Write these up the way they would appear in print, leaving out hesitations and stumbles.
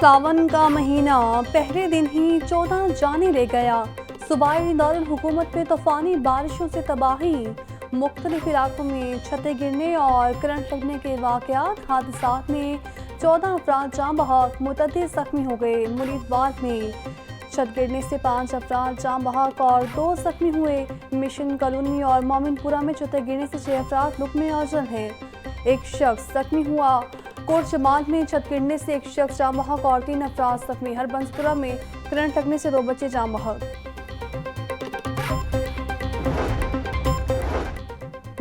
सावन का महीना पहले दिन ही 14 जाने ले गया। सूबाई दारुल हुकूमत में तूफानी बारिशों से तबाही, मुख्तलिफ इलाकों में छतें गिरने और करंट लगने के वाक़यात। हादसात में 14 अफराद जाँ बहक, मुतअद्दिद ज़ख्मी हो गए। मुरीदाबाद में छत गिरने से 5 अफराद जाँ बहक और 2 ज़ख्मी हुए। मिशन कॉलोनी और मोमिनपुरा में छतें गिरने से 6 अफराद लुक़्मे अजल हैं। एक शख्स ज़ख्मी हुआ। कोट जमाल में छत गिरने से एक शख्स जाँ बहक और 3 अफराद ज़ख्मी। हरबंसपुरा में करंट लगने से 2 बच्चे जाँ बहक।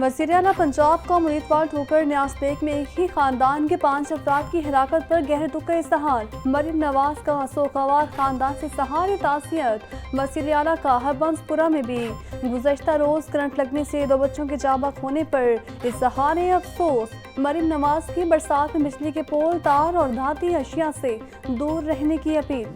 वज़ीर आला पंजाब का मुरीदाबाद ठोकर न्याज़ बेग में एक ही खानदान के 5 अफराद की हिलाकत पर गहरे दुख का इज़हार। मरीम नवाज का सोगवार खानदान से सहारे ताज़ियत। वज़ीर आला का हरबंसपुरा में भी गुज़श्ता रोज़ करंट लगने से 2 बच्चों के जाँ बहक होने पर इज़हारे अफसोस। मरीम नवाज की बरसात में बिजली के पोल, तार और धाती अशिया से दूर रहने की अपील।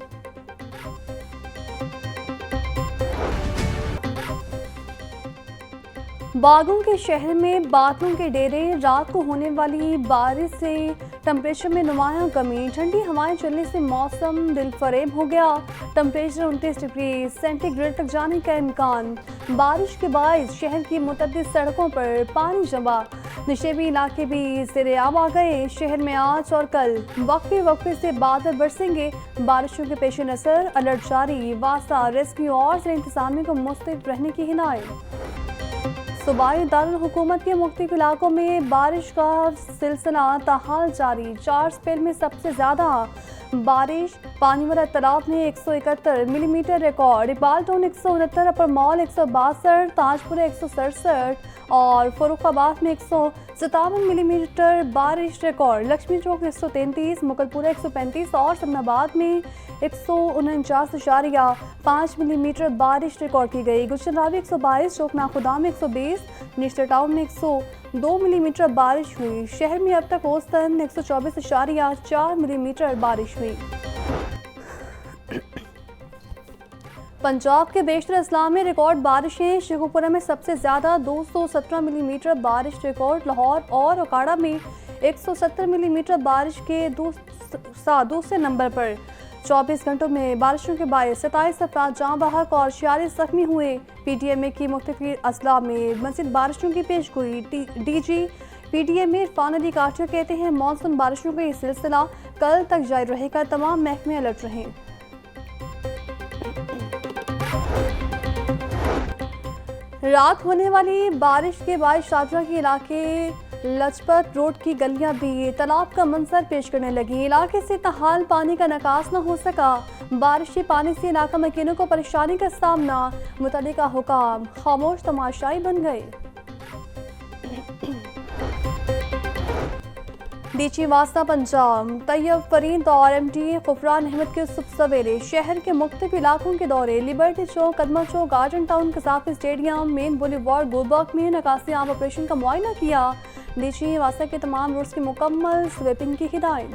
बागों के शहर में बादलों के डेरे, रात को होने वाली बारिश से टेम्परेचर में नुमायां कमी। ठंडी हवाएं चलने से मौसम दिलफरेब हो गया। टेम्परेचर 29 डिग्री सेंटीग्रेड तक जाने का इम्कान। बारिश के बायस शहर की मुतअद्दिद सड़कों पर पानी जमा। निशेबी इलाके भी ज़ेर-ए-आब आ गए। शहर में आज और कल वक्फे से बादल बरसेंगे। बारिशों के पेश नज़र अलर्ट जारी। वासा, रेस्क्यू और ज़ेर इंतज़ामी को मुस्तैद रहने की हिदायत। सूबाई दारुल हुकूमत के मुख्तलिफ इलाकों में बारिश का सिलसिला ताहाल जारी। 4 स्पेल में सबसे ज़्यादा बारिश पानीवाला तालाब में 171 मिलीमीटर रिकॉर्ड, इकबाल टाउन 169, अपर मॉल 162, ताजपुरा 167 और फरुखाबाद में 157 मिलीमीटर बारिश रिकॉर्ड। लक्ष्मी चौक 133, मुगलपुरा 135 और सदनाबाद में 149.5 मिलीमीटर बारिश रिकॉर्ड की गई। गुलशन-रावी 122, चौकना खुदाम 120, निश्तर टाउन में 102 मिलीमीटर बारिश हुई। शहर में अब तक औसतन 124.4 मिलीमीटर बारिश हुई। पंजाब के बेशतर अजला में रिकॉर्ड बारिशें। शेखुपुरा में सबसे ज़्यादा 217 मिलीमीटर बारिश रिकॉर्ड। लाहौर और अकाड़ा में 170 मिलीमीटर बारिश के दूसरे नंबर पर। 24 घंटों में बारिशों के बायस 27 अफराद जाँ बहक और 46 ज़ख्मी हुए। PTMA की मुख्तलिफ अजला में मज़ीद बारिशों की पेशगोई। DG PTMA इरफान अली काठिया कहते हैं मानसून बारिशों का ये सिलसिला कल तक जारी रहेगा। तमाम महकमे अलर्ट रहें। रात होने वाली बारिश के बाद शाहजहां के इलाके लजपत रोड की गलियां भी तालाब का मंजर पेश करने लगी। इलाके से तहाल पानी का निकास न हो सका। बारिशी पानी से इलाका मकीनों को परेशानी का सामना। मुतल्लिका हुकाम खामोश तमाशाई बन गए। डीजी वास्ता पंजाब तैयब फरीद और MD गुफरान अहमद के सुबह सवेरे शहर के मुख्तलिफ इलाकों के दौरे। Liberty Chowk, Kalma Chowk, Garden Town, Gaddafi Stadium, Main Boulevard, Gulberg में निकासी आम ऑपरेशन का मुआयना किया। डीजी वास्ता के तमाम रोड्स की मुकम्मल स्वीपिंग की हिदायत।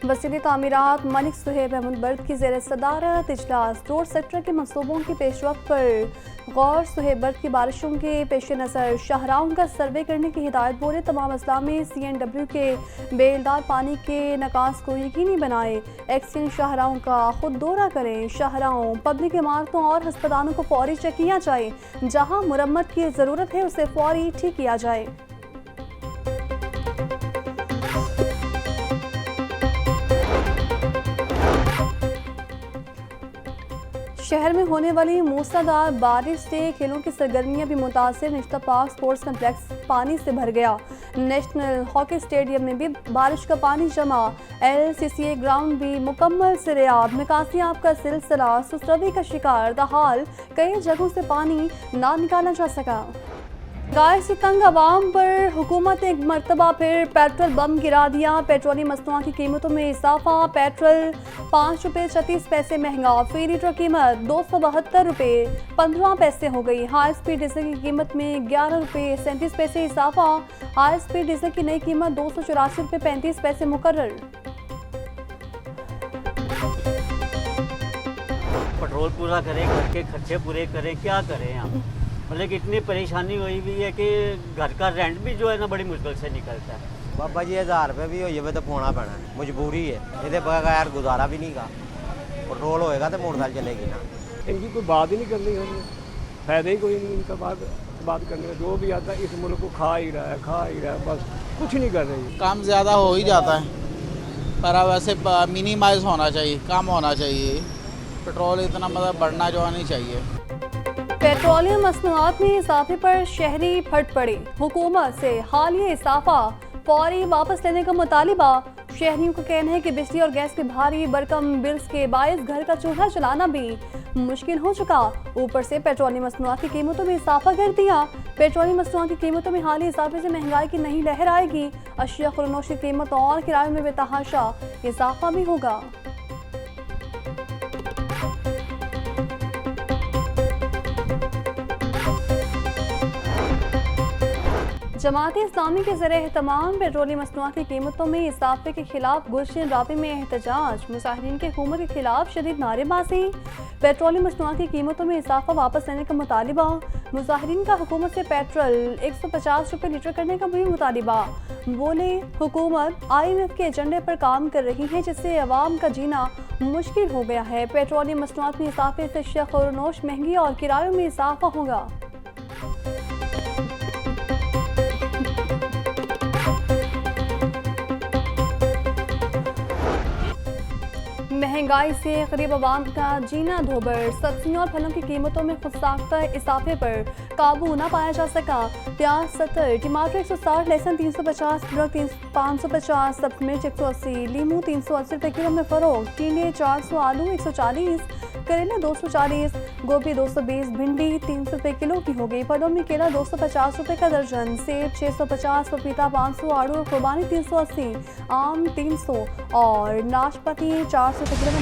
वसीले तामीरात मलिक सुहेब अहमद बर्द की ज़ेर सदारत इजलास। रोड सेक्टर के मनसूबों की पेशरफ्त पर गौर। सुहेब बर्द की बारिशों के पेश नज़र शाहराहों का सर्वे करने की हिदायत। बोले तमाम अजला में CNW के बेलदार पानी के निकास को यकीनी बनाए। एक्सचेंज शाहराहों का खुद दौरा करें। शाहराहों, पब्लिक इमारतों और अस्पतालों को फौरी चेक किया जाए। जहाँ मुरम्मत की ज़रूरत है उसे फौरी ठीक किया जाए। शहर में होने वाली मूसलाधार बारिश से खेलों की सरगर्मियां भी मुतासिर। निश्ता पार्क स्पोर्ट्स कम्प्लेक्स पानी से भर गया। नेशनल हॉकी स्टेडियम में भी बारिश का पानी जमा। LCCA ग्राउंड भी मुकम्मल ज़ेर-ए-आब। निकासी आब का सिलसिला सुस्रवी का शिकार। ताहाल कई जगहों से पानी ना निकाला जा सका। गाय से तंग आवाम पर हुकूमत ने एक मरतबा फिर पेट्रोल बम गिरा दिया। पेट्रोलियम मसनूआत की कीमतों में इजाफा। पेट्रोल 5 रुपये 36 पैसे महंगा। फी लीटर कीमत 272 रुपये 15 पैसे हो गई। हाई स्पीड डीजल की कीमत में 11 रुपये 37 पैसे इजाफा। हाई स्पीड डीजल की नई कीमत 284 रुपये 35 पैसे मुकर्रर। पेट्रोल पूरा करें, घर के खर्चे पूरे करें, क्या करें आप? मतलब कि इतनी परेशानी हुई हुई है कि घर का रेंट भी जो है ना बड़ी मुश्किल से निकलता है। बाबा जी 1000 रुपये भी होइए तो पाना पैना, मजबूरी है, ये बगैर गुजारा भी नहीं गा। पेट्रोल होएगा तो मोटरसाइकिल चलेगी ना। इनकी कोई बात ही नहीं करनी हमने, फायदा ही कोई नहीं इनका बात करने का। जो भी आता है इस मुल्क को खा ही रहा है, बस कुछ नहीं कर रही। काम ज़्यादा हो ही जाता है, पर अब वैसे मिनिमाइज होना चाहिए, कम होना चाहिए। पेट्रोल इतना मतलब बढ़ना जो नहीं चाहिए। पेट्रोलियम मसनूआत में इजाफे पर शहरी फट पड़े, हुकूमत से हालिया इजाफा फौरी वापस लेने का मुतालिबा। शहरियों का कहना है कि बिजली और गैस के भारी भरकम बिल्स के बायस घर का चूल्हा चलाना भी मुश्किल हो चुका। ऊपर से पेट्रोलियम मसनूआत की कीमतों में इजाफा कर दिया। पेट्रोलियम मसनूआत की कीमतों में हालिया इजाफे से महंगाई की नई लहर आएगी। अशिया खुरनोश की कीमत और किरायों में बेतहाशा इजाफा भी होगा। जमात-ए इस्लामी के ज़रिए तमाम पेट्रोलियम मसनूआत की कीमतों में इजाफे के खिलाफ गुलशन राबी में एहतजाज, मुजाहिरीन के हुकूमत के खिलाफ शदीद नारेबाजी। पेट्रोलियम मसनूआत की कीमतों में इजाफा वापस लेने का मुतालिबा। मुजाहिरीन का हुकूमत से पेट्रोल 150 रुपये लीटर करने का भी मुतालिबा। बोले हुकूमत IMF के एजेंडे पर काम कर रही है, जिससे अवाम का जीना मुश्किल हो गया है। पेट्रोलियम मसनूआत में इजाफे से शख्स महंगी और किरायों में इजाफा होगा। महंगाई से गरीब आवाम का जीना धोबर। सब्जियों और फलों की कीमतों में खुदसाख्ता इजाफे पर काबू न पाया जा सका। प्याज 70, टमाटर 160, लहसुन 350, अदरक 550, सब्ज मिर्च 180, लीमू 380 रुपये किलो में फरोख्त। टींडे 400, आलू 140, करेला 240, गोभी 220, भिंडी 300 रुपये किलो की हो गई। फलों में केला 250 रुपये का दर्जन, सेब 650, पपीता 500, आड़ू खुबानी 380, आम 300 और नाशपाती 400 रुपये किलो में।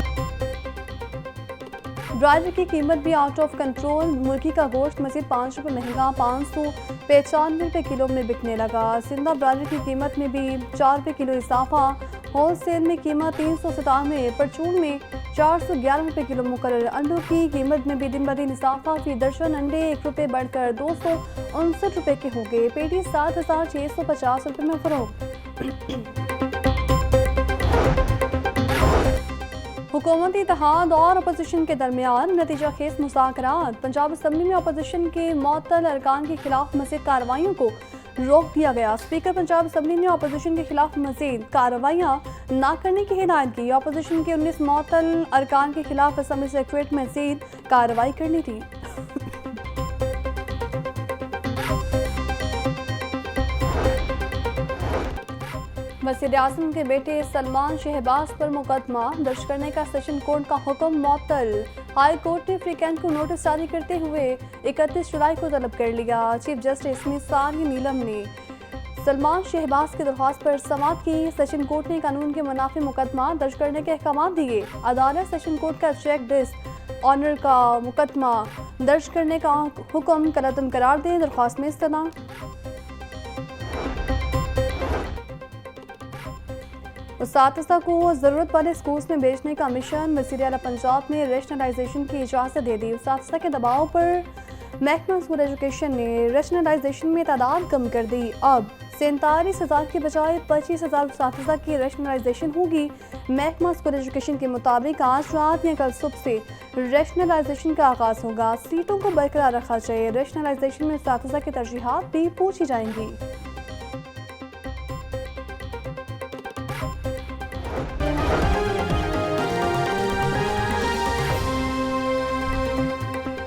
ब्रायलर की कीमत भी आउट ऑफ कंट्रोल। मुर्गी का गोश्त मजीद 5 रुपये महंगा, 595 रुपये किलो में बिकने लगा। जिंदा ब्रायलर की कीमत में भी 4 रुपये किलो इजाफा। होलसेल में कीमत 397, परचून में 411 रुपये किलो मुकर्रर। अंडों की कीमत में भी दिन ब दिन इजाफा। फी दर्जन अंडे 1 रुपये बढ़कर 259 रुपये के हो गए। पेटी 7,650 रुपये में फरोख्त। हुकूमती इत्तेहाद और अपोजिशन के दरमियान नतीजा खेज मुज़ाकरात। पंजाब असम्बली में अपोजिशन के मुअत्तल अरकान के खिलाफ मज़ीद कार्रवाइयों को रोक दिया गया। स्पीकर पंजाब असम्बली ने अपोजिशन के खिलाफ मज़ीद कार्रवाइयाँ न करने की हिदायत की। अपोजिशन के 19 मुअत्तल अरकान के खिलाफ असम्बली सेक्रेटरीट में मज़ीद कार्रवाई करनी थी। वज़ीर-ए-आज़म के बेटे सलमान शहबाज पर मुकदमा दर्ज करने का सेशन कोर्ट का हुक्म मुअत्तल। हाई कोर्ट ने फ्री कैंप को नोटिस जारी करते हुए 31 जुलाई को तलब कर लिया। चीफ जस्टिस निसार नीलम ने सलमान शहबाज की दरख्वास्त पर समाअत की। सेशन कोर्ट ने कानून के मुनाफी मुकदमा दर्ज करने के अहकाम दिए। अदालत सेशन कोर्ट का चेक डिस ऑनर का मुकदमा दर्ज करने का हुक्म कलअदम करार दे। दरख्वास्त में इस्तना उस्ताद को ज़रूरत वाले स्कूल्स में भेजने का मिशन। वज़ीर आला पंजाब ने रैशनलाइजेशन की इजाज़त दे दी। उस्ताद के दबाव पर महकमा स्कूल एजुकेशन ने रैशनलाइजेशन में तादाद कम कर दी। अब 47,000 के बजाय 25,000 उस्ताद की रैशनलाइजेशन होगी। महकमा स्कूल एजुकेशन के मुताबिक आज रात या कल सुबह से रैशनलाइजेशन का आगाज़ होगा। सीटों को बरकरार रखा जाए। रैशनलाइजेशन में उस्ताद की तरजीहात भी पूछी जाएंगी।